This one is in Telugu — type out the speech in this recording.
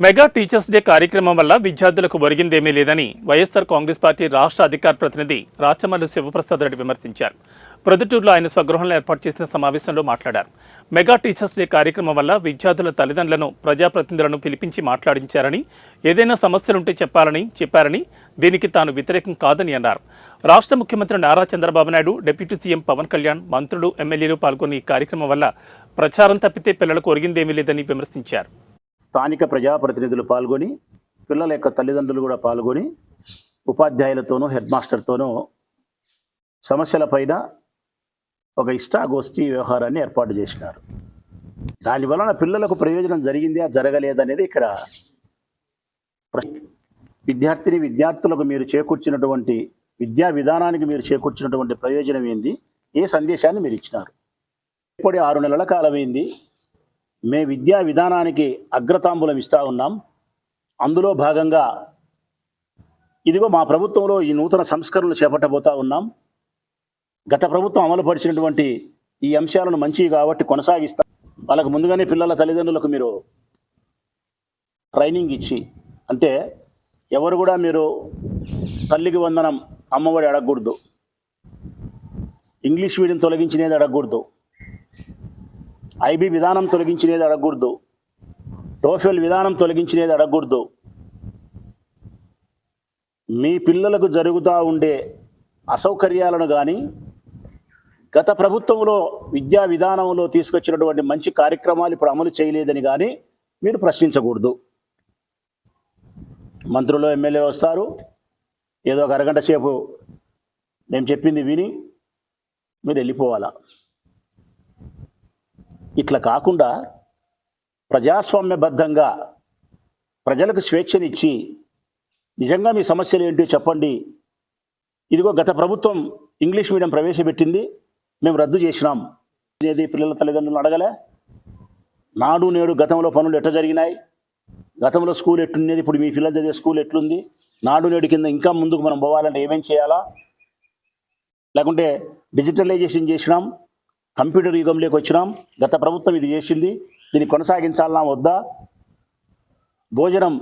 మెగా టీచర్స్ డే కార్యక్రమం వల్ల విద్యార్థులకు ఒరిగిందేమీ లేదని వైఎస్ఆర్ కాంగ్రెస్ పార్టీ రాష్ట్ర అధికార ప్రతినిధి రాచమల్లు శివప్రసాద్ రెడ్డి విమర్శించారు. ప్రొద్దుటూరులో ఆయన స్వగృహంలో ఏర్పాటు చేసిన సమావేశంలో మాట్లాడారు. మెగా టీచర్స్ డే కార్యక్రమం వల్ల విద్యార్థుల తల్లిదండ్రులను ప్రజాప్రతినిధులను పిలిపించి మాట్లాడించారని, ఏదైనా సమస్యలుంటే చెప్పారని దీనికి తాను వ్యతిరేకం కాదని అన్నారు. రాష్ట్ర ముఖ్యమంత్రి నారా చంద్రబాబు నాయుడు, డిప్యూటీ సీఎం పవన్ కళ్యాణ్, మంత్రులు, ఎమ్మెల్యేలు పాల్గొన్న ఈ కార్యక్రమం వల్ల ప్రచారం తప్పితే పిల్లలకు ఒరిగిందేమీ లేదని విమర్శించారు. స్థానిక ప్రజాప్రతినిధులు పాల్గొని, పిల్లల యొక్క తల్లిదండ్రులు కూడా పాల్గొని, ఉపాధ్యాయులతోనూ హెడ్ మాస్టర్తోనూ సమస్యలపైన ఒక ఇష్టాగోష్ఠి వ్యవహారాన్ని ఏర్పాటు చేసినారు. దానివలన పిల్లలకు ప్రయోజనం జరిగిందా జరగలేదనేది ఇక్కడ విద్యార్థులకు మీరు చేకూర్చినటువంటి విద్యా విధానానికి మీరు చేకూర్చినటువంటి ప్రయోజనం ఏంది, ఏ సందేశాన్ని మీరు ఇచ్చినారు? ఇప్పటి 6 నెలల కాలమైంది. మే విద్యా విధానానికి అగ్రతాంబూలం ఇస్తూ ఉన్నాం. అందులో భాగంగా ఇదిగో మా ప్రభుత్వంలో ఈ నూతన సంస్కరణలు చేపట్టబోతా ఉన్నాం. గత ప్రభుత్వం అమలుపరిచినటువంటి ఈ అంశాలను మంచివి కాబట్టి కొనసాగిస్తాం. వాళ్ళకు ముందుగానే పిల్లల తల్లిదండ్రులకు మీరు ట్రైనింగ్ ఇచ్చి, అంటే ఎవరు కూడా మీరు తల్లికి వందనం అమ్మఒడి అడగకూడదు, ఇంగ్లీష్ మీడియం తొలగించినది అడగకూడదు, ఐబీ విధానం తొలగించినది అడగకూడదు, టోఫెల్ విధానం తొలగించినది అడగకూడదు. మీ పిల్లలకు జరుగుతూ ఉండే అసౌకర్యాలను కానీ, గత ప్రభుత్వంలో విద్యా విధానంలో తీసుకొచ్చినటువంటి మంచి కార్యక్రమాలు ఇప్పుడు అమలు చేయలేదని కానీ మీరు ప్రశ్నించకూడదు. మంత్రులు, ఎమ్మెల్యేలు వస్తారు, ఏదో ఒక అరగంట సేపు నేను చెప్పింది విని మీరు వెళ్ళిపోవాలా. ఇట్లా కాకుండా ప్రజాస్వామ్యబద్ధంగా ప్రజలకు స్వేచ్ఛనిచ్చి నిజంగా మీ సమస్యలు ఏంటో చెప్పండి. ఇదిగో గత ప్రభుత్వం ఇంగ్లీష్ మీడియం ప్రవేశపెట్టింది, మేము రద్దు చేసినాం అనేది పిల్లల తల్లిదండ్రులను అడగలే. నాడు నేడు గతంలో పనులు ఎట్లా జరిగినాయి, గతంలో స్కూల్ ఎట్లుండేది, ఇప్పుడు మీ పిల్లలు చదివే స్కూల్ ఎట్లుంది, నాడు నేడు కింద ఇంకా ముందుకు మనం పోవాలంటే ఏమేం చేయాలా, లేకుంటే డిజిటలైజేషన్ చేసినాం, కంప్యూటర్ యుగంలోకి వచ్చినాం, గత ప్రభుత్వం ఇది చేసింది, దీన్ని కొనసాగించాలన్నా వద్దా, భోజనం